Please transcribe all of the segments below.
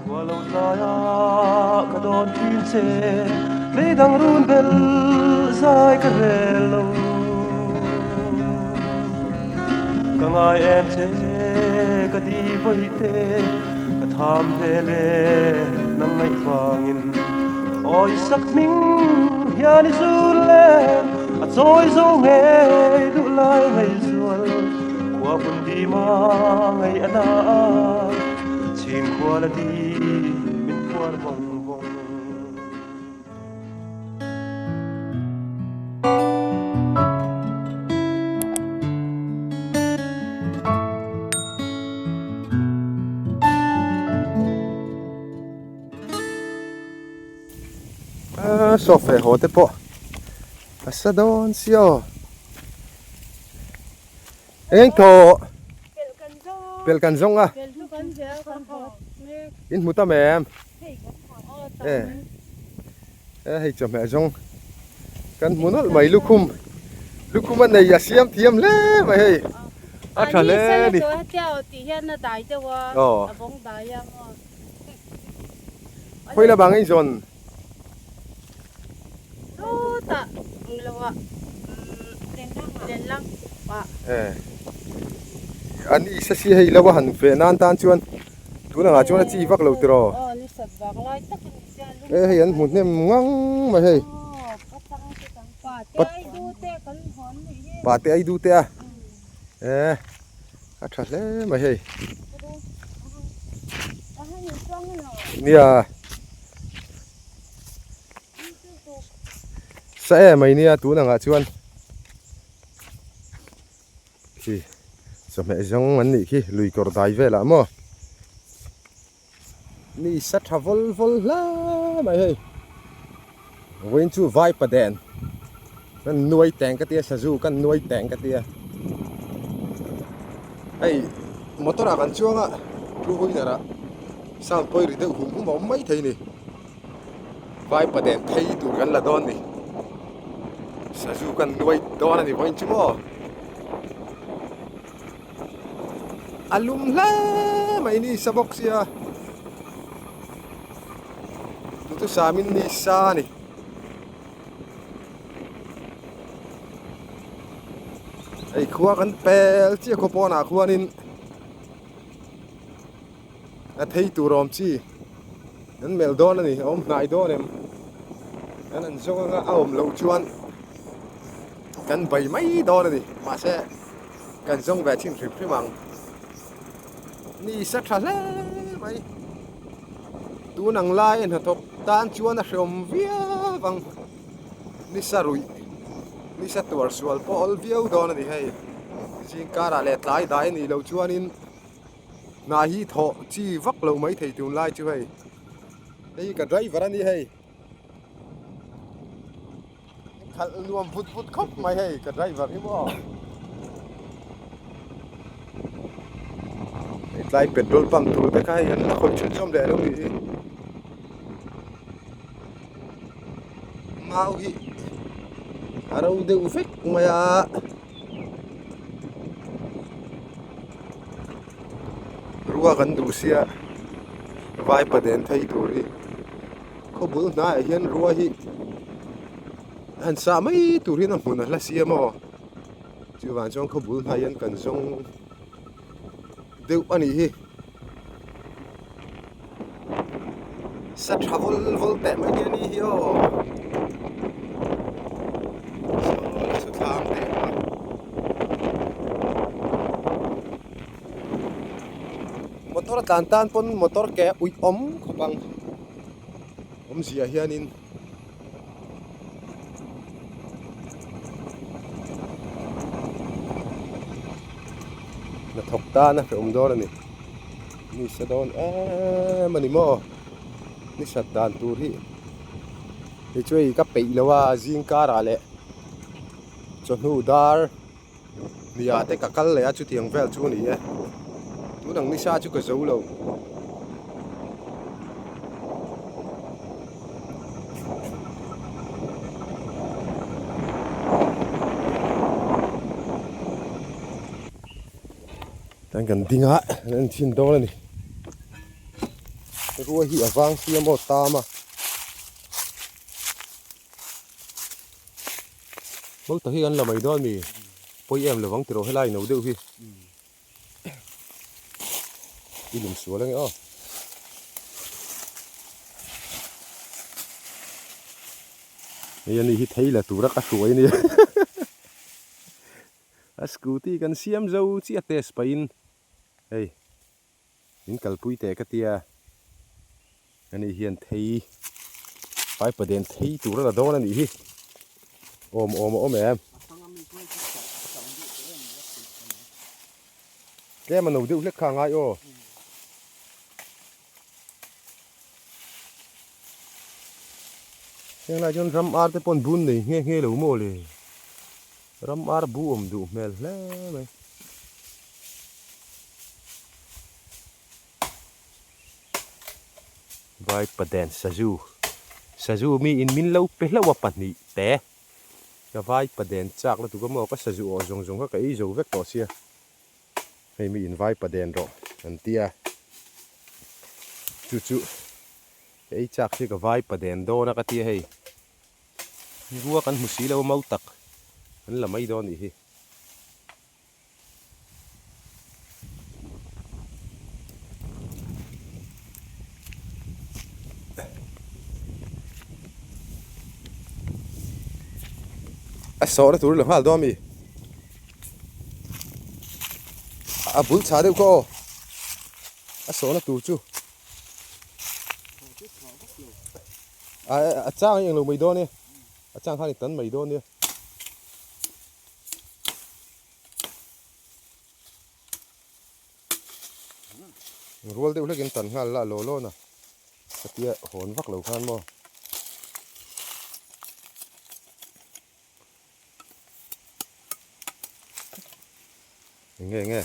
walau saya kadon pinse medang run bel zai karelo kangai em che kadi boite katham hele nang ngai fangin oi sak ming hian zule a choi zo nge du lai ngai zual kwa bun di ma ngai ana chim kwa la di min kwa bong bong sofe hote po asadon sio anh thọ pel kan zong à in muta mem hay cho mẹ zong kan munal mai lukum anh này ya siam thiam le mày hay à thà le đi thôi là bằng anh zon ta lawa den lang pa anh isa si hay lawa han fe nan tan chuan tu na chuan chi vak lo tro ni sat vak lai tak ni sia lu hay an mun nem ngang mà hay pa te ai du te kan hon ni pa te ai du te à à thật le mà hay nia sẽ mày nia tú nằng à chuan khi sao mẹ giống anh nị khi lùi cột đai về là mò nị sắt hà vol la mày hay quên chú vai pa đèn kan nuôi teng cái tia Sazu kan nuôi teng cái tia ấy motor à kan chuang à chú huy nè sao tôi đi đâu cũng mỏng mấy thầy nè vai pa đèn thấy tụ kan là đòn nè Sazu kan nuôi đòn này quên chú mò alum la mày ni sabok sia tu samin ni sa ni ai khua kan pel chi ko pona khuanin a thei tu rom chi an mel don ani om nai don em an zonga aom lo chuan kan bai mai don ani ma se kan zong ve chin trip mang ni sa tha le mai tu nang lai en thok tan chuan a hrom via wang ni sa rui ni sa tuar sual pol viau don ani hei jing kara le tlai dai ni lo chuan in na hi tho chi vak lo mai thei tu lai chu hei ei ka driver ani hei khal nuam phut phut khop mai hei ka driver hi bo lai petrol pump tu te kai han la khol chum chom le lo ni mau hi arau de ufek maya ruwa kan du sia vai pa den thai tu ri ko bul na hian ruwa hi han sa mai tu ri na mun la sia mo chu wan chong ko bul na hian kan zong deu ani hi sa travel vol te mai ni hi o so tham te motor tan pon motor ke ui om khopang om zia hianin na thok ta na fe do ni ni sa don mani mo ni sa dan tur hi ni chui ka pe lawa jing ka ra le cho nu dar ni ya te ka kal le a chu tiang vel chu ni e tu nang ni sa chu ka zo lo đang cần tiếng hát nên xin đó là này cái rùa hỉ vang kia một ta mà bốc tới khi ăn là mấy đó mì bôi em là vắng từ đầu hay lại nấu đều khi đi lùm xuống lên nghe này này thấy là tủ rác suối này scooty kan siam zo chi ate spain hey in kalpui te ka tia ani hian thei pai paden thei tur la don ani hi om em ke ma no du lek kha ngai o yang la jon ram ar te pon bun nei nge lo mo le ram ar bu du mel le mai vai paden Sazu mi in min lo pe lo wa pat ni te ka vai paden chak la tu ka mo ka Sazu o zong ka kai zo vek to sia hei mi in vai paden ro an tia chu cái chạc thì cái vai paden do na cái tia hei rùa kan musi lo mau tak an la mai do ni hi so na tur lo hal do mi bul cha de ko so na tu chu chang yang lo mai do ni chang khan tan mai do ni rual de ule gen tan ngal la lo na tia hon vak lo khan mo nghe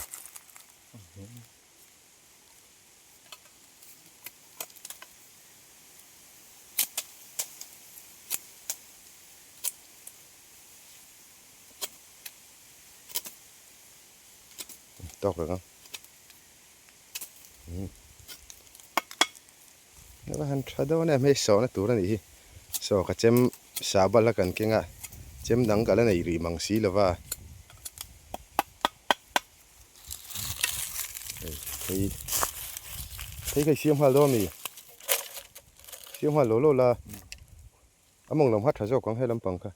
tóc rồi không? Nếu hắn thay đâu này mấy số này tủ này đi, số cái chém xả bát là cần cái ngà, chém đắng cái này rì măng xí là va, thấy cái xiêm hoa đó mì, xiêm hoa lố là, mong lòng hát thở dốc quăng hay lắm bằng cả,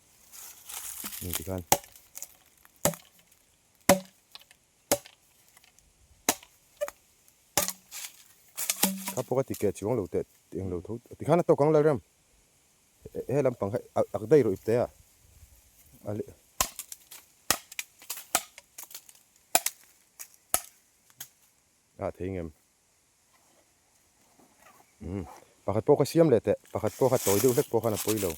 thì gan. Các bác thì kẹt xuống lầu tệ tiếng lầu thấu thì khá là to con lại râm hết làm bằng ở đây rồi thế thấy em bà hạt bò cái xiêm lệ tệ bà hạt bò hạt tối đâu hết bò hạt bôi lầu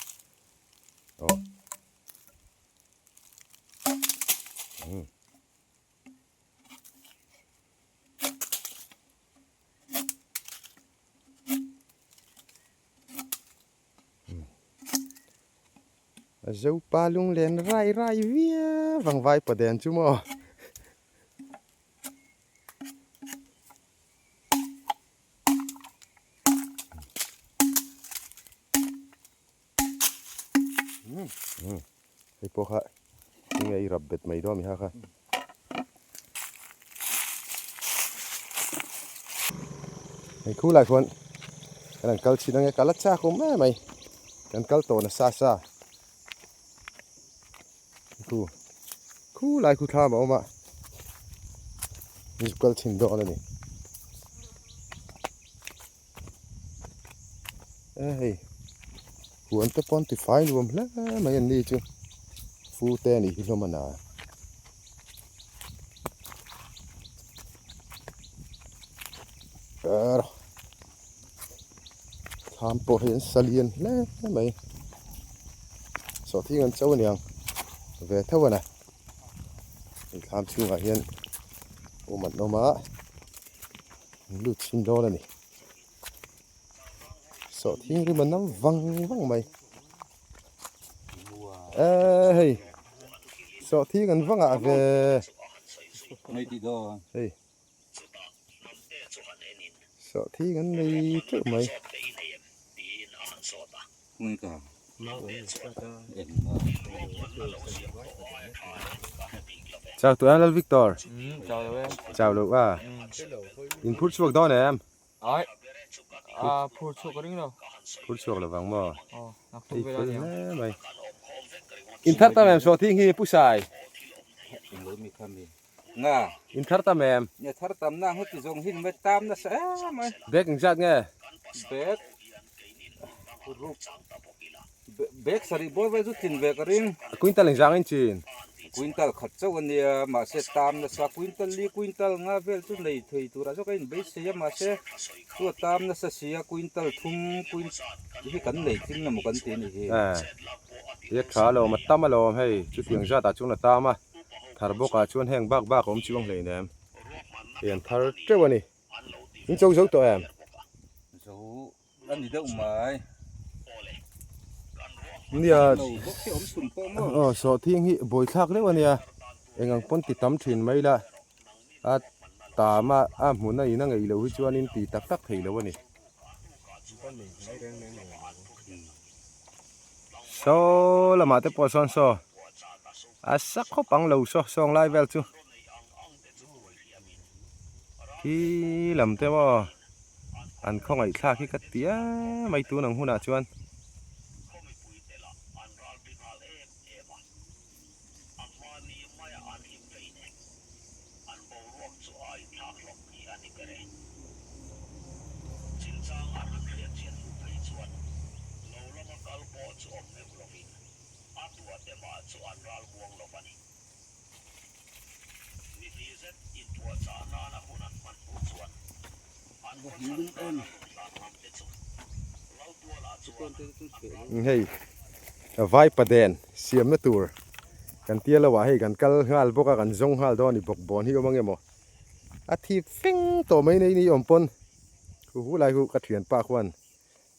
dấu palung lên rai vía vàng vai paden chú mò cái po ha cái ngày rập bệt mày đó mi ha cái khu lại phun cái này câu chỉ đang nghe cá lát xa không mày cái câu to là xa khu lại khu tham mà mình câu chỉnh độ này ê huống tập pon thì phải luôn lá mấy anh đi chứ phu te này thì mà nà tham po hiện salien lá mấy số thi ngân châu nhàng về thâu này tham chung ở hiện ôm mặt nó má lụt xin đo này số thi cái mình nó văng mày ê số thi gần văng về đây sợ thi ngắn này chứ mày người cả em chào tụi anh Victor chào em chào được à input chuộc đó nè em ấy phụ thuộc cái đó input chuộc là vàng mò nạp đi về phơi đây nè mày in thắt tam em sợ thi nghi pusai em lối mi khăm đi nga in thắt tam em nhà thar tam na hết dùng hin met tam na sẽ mày bek ngzat nghe bek bek sari boy với rút tiền về cái ring quintal hình giang anh chín quintal khát châu anh đi mà sẽ tam na sa quintal nga vel chút này thì tu ra cho cái base sẽ mà sẽ tu tam na sa sia quintal thum quintal cái cắn này chính là một cắn tiền này à tiếc khá lâu mà tam lâu hay chút tiếng ra ta chung là tam à thar bốc à chuan heng bak bak om chiwang lei nè em hiện thar treo này in châu dấu tụi em dấu anh đi đâu mà nia đầu bốc cái ống sùn po mà so thi nghi bồi thác đấy anh nia anh ngang pon ti tam thin mấy la à ta mà muốn này nó ngày lâu chuan in ti tak tak thei lâu này so là mà tới po son so à sắc khó bằng lâu so song lai vel chu khi làm thế mà anh không ai xa khi cắt tía mấy tu nằng hôn à chuan hey vai paden siam na tur kan tia lawa hei kan kal ngal boka kan zong hal do ni bok bon hi omang emo a thi fing to mai nei ni ompon hu lai hu ka thian pa khwan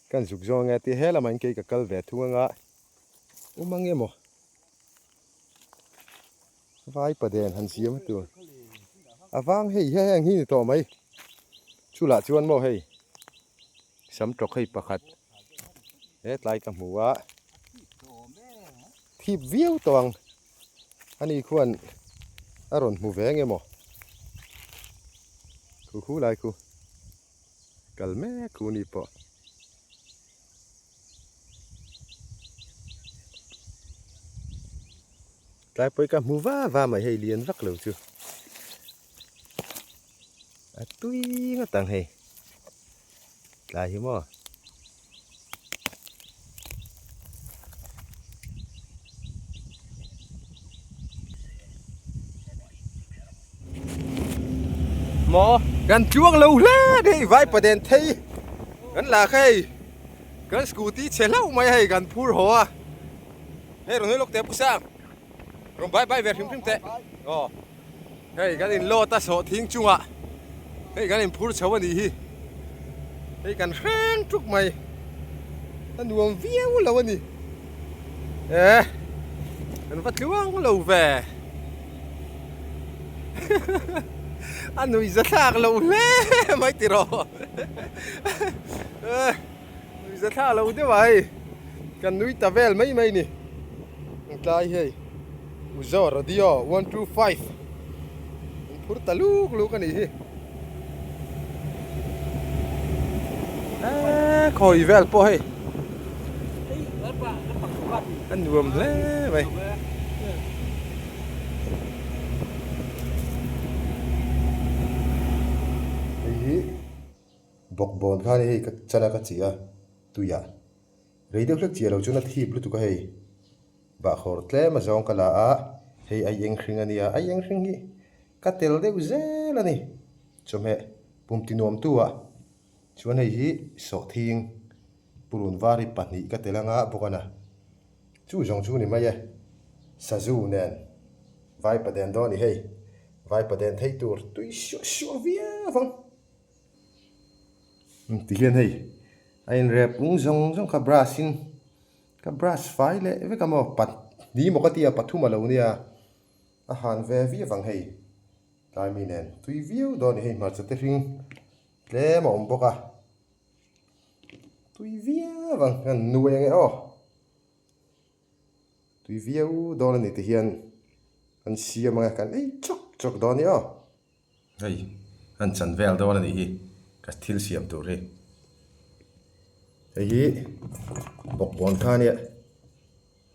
kan zuk zo nge ti hela man ke ka kal ve thuanga omang emo vai paden han siam na tur awang hei heng hi to mai chula chuan mo hei sam trok hei pakhat hết lại cầm hùa thịt viêu toàn anh ấy khuôn à rồi mù vé nghe mò khu lại khu cần mẹ khu nị bỏ cái bơi cầm mù va mày hay liền rắc lâu chưa à tuy nó tàng hay lại hiểu mò mò gần chuông lâu lẽ đi vai bờ đèn thấy gần là khay gần scooty xe lâu mày hay gần phur hoa hay rồi lúc đẹp sang rồi bye về phim tệ hay gần in lo ta sợ thiên chung à hay gần in phur cháu đi hi hay gần khen chúc mày ta nuông viêu lâu đi gần vắt chuông lâu về anh nuôi rất thạc lâu lẽ mấy tỷ rồi nuôi rất thạc lâu thế vậy cần nuôi ta vel mấy mấy nè cái hay uzor radio 125 phur ta lúc cái này khôi vel po hay anh nuông lẽ vậy bọc bồn khan hi ka chana ka chia tuya radio klek chia lo chuna thi blu tu ka hei ba khor tle ma zong kala a hei ai eng khring ania ai eng khring hi ka tel de uzel ani chome pum tinom tua chuan hei hi so thing purun vari pani ka telanga bokana chu zong chu ni mai sazu nen vai paden do ni hei vai paden thei tur tui sho via vang tí hiền hay anh rep cũng giống cả brasin cả brass phái lệ với cả một bát đi một cái tia bát thu mà lâu nia à hàn về vía vàng hay tại mình nè tuy view đó này mà sẽ thấy riêng lẽ mà ông bốc à tùy vía vâng ngân nuôi nghe ô tùy vía đó là này thì hiện anh xia mà cái ấy chọc chọc đó nhỉ ô đây anh chân vel đó là này cái thiếu xiêm tổ đấy ấy bọc bọn than nhỉ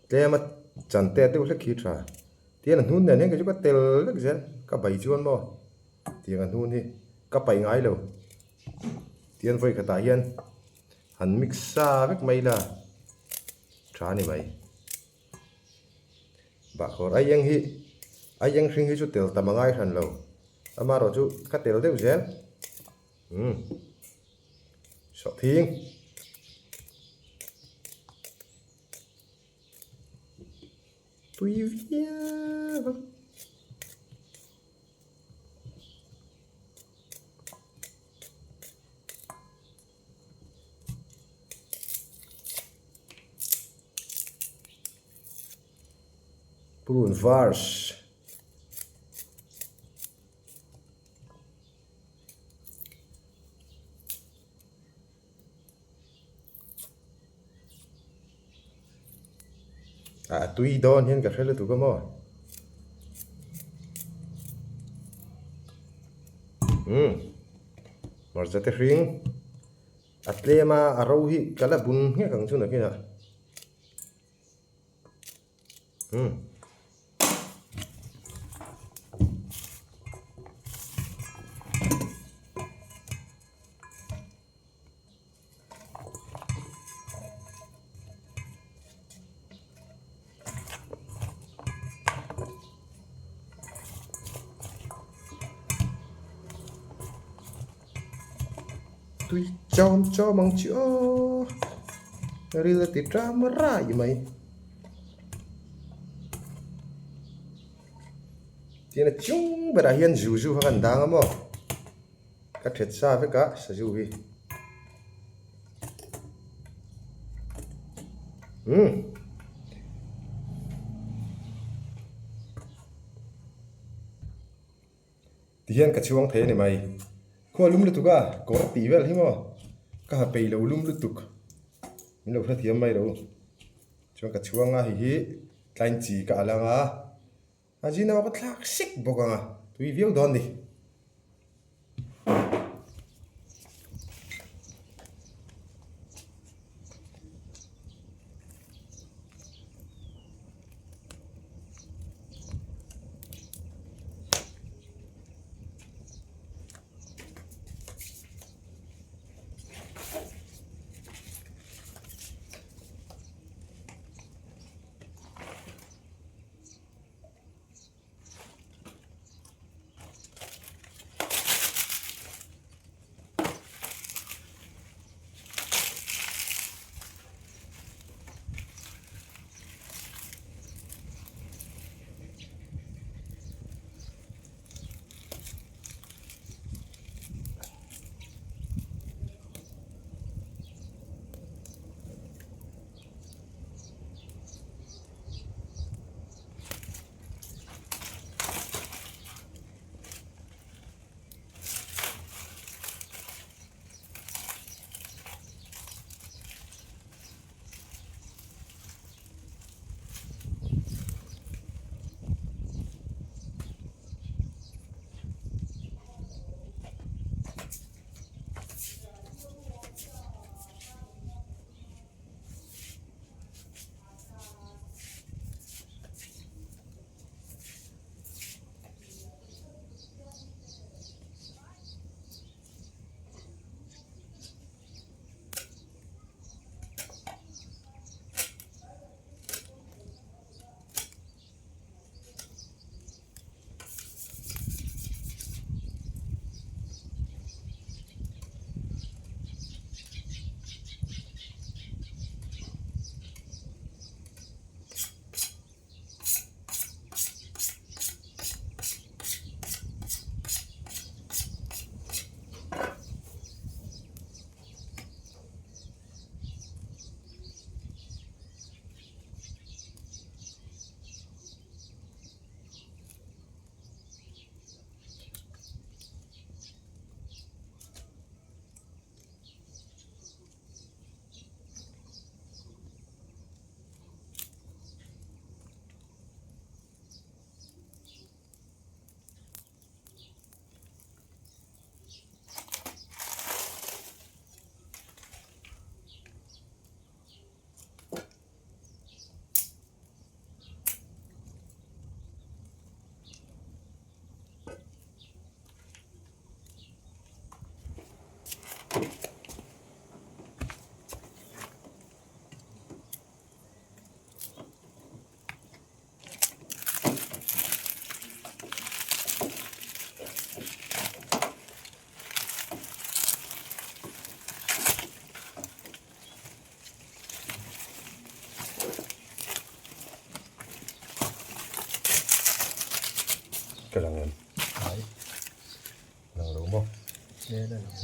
lẽ mà chân tè tiêu là khí tra tiền anh hun này cái chỗ cái tel là cái gì cái bảy chuan mà tiền anh hun thì cái bảy ngay luôn tiền với cái tài hiện hắn mixa với mấy là trả này vậy bà khổ ai yang sinh hi chút tel tama ngay hẳn lâu ama rồi chú cái tel đấy cái sợ thiên tùy vía vâng Brun vars à tùy đòn hiện cả hai là tụi có mò mà rất là riêng atlema arauhi kala bun nghe càng chút nữa kia nè tùy cho mong chữa relative drama ra gì mày thì là chung bà đã hiện dù hàng đáng mà các thiệt xa với cả sử dụng đi thì hiện cả chuông thế này mày có lum lu tuka có tí vel hi mo ka ha pei lo lum lu tuk min lo thiam mai lo chuang ka chuanga hi tlain chi ka alanga ajina ka thlak sik bokanga tui viau don ni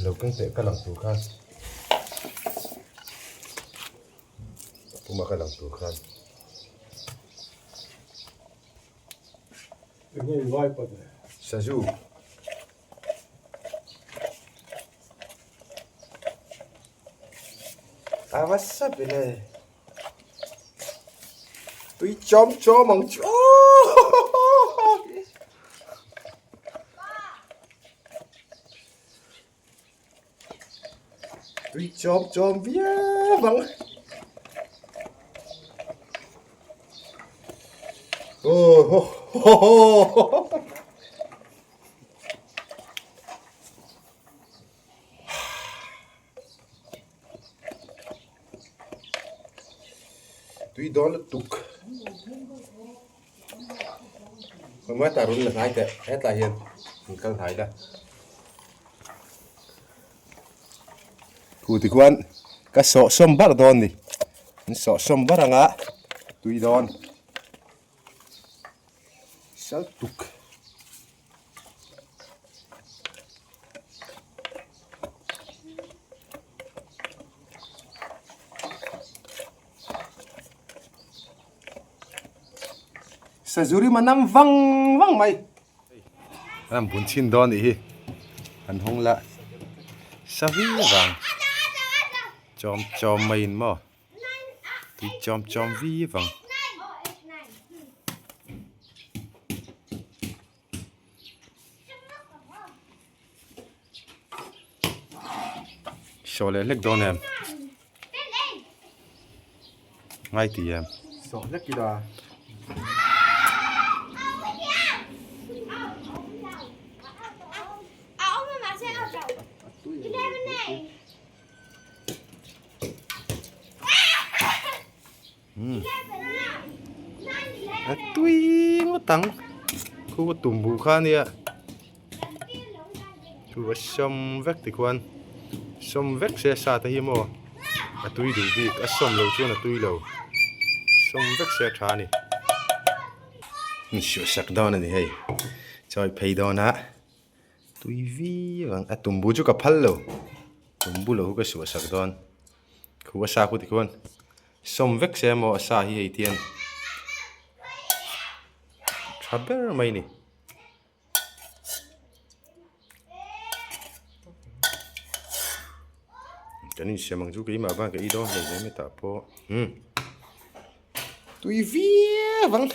lâu căng tệ cái lòng tủ khan cũng mà cái lòng tủ khan Sazu what's up này tôi chóm cho mong chó tôi chóm vía vâng oh tuy đó là tục không biết ta run là ai thế hết là hiền mình cần thấy đây cụ thì quan cái sọ sâm bắt đòn đi sọ sâm bắt ngã tuy đòn sao tục Sazu mà năm văng văng mày làm bốn chín đòn đi anh không lạ sao vi vàng chom mày mà thì chom vi vàng số lệ lệch đòn em ngay thì em số lệch kia đó tuy nó tăng khu có tùng bù khan đi ạ khu có xâm vét thì quan xâm vét xe xa tới hiếm mô tuy đủ việc xâm lâu chưa là tuy lâu xâm vét xe khá nè sửa sạc đó này hay cho phải đó nè tuy vi vâng tùng bù cho cả phal lâu tùng bù lâu cái sửa sạc đó khu có xa khu thì quan xâm vét xe mô xa hi hay tiền Haber mày nè cái này xem bằng chú cái mà ba cái đó để mới tạo po tuy vía vâng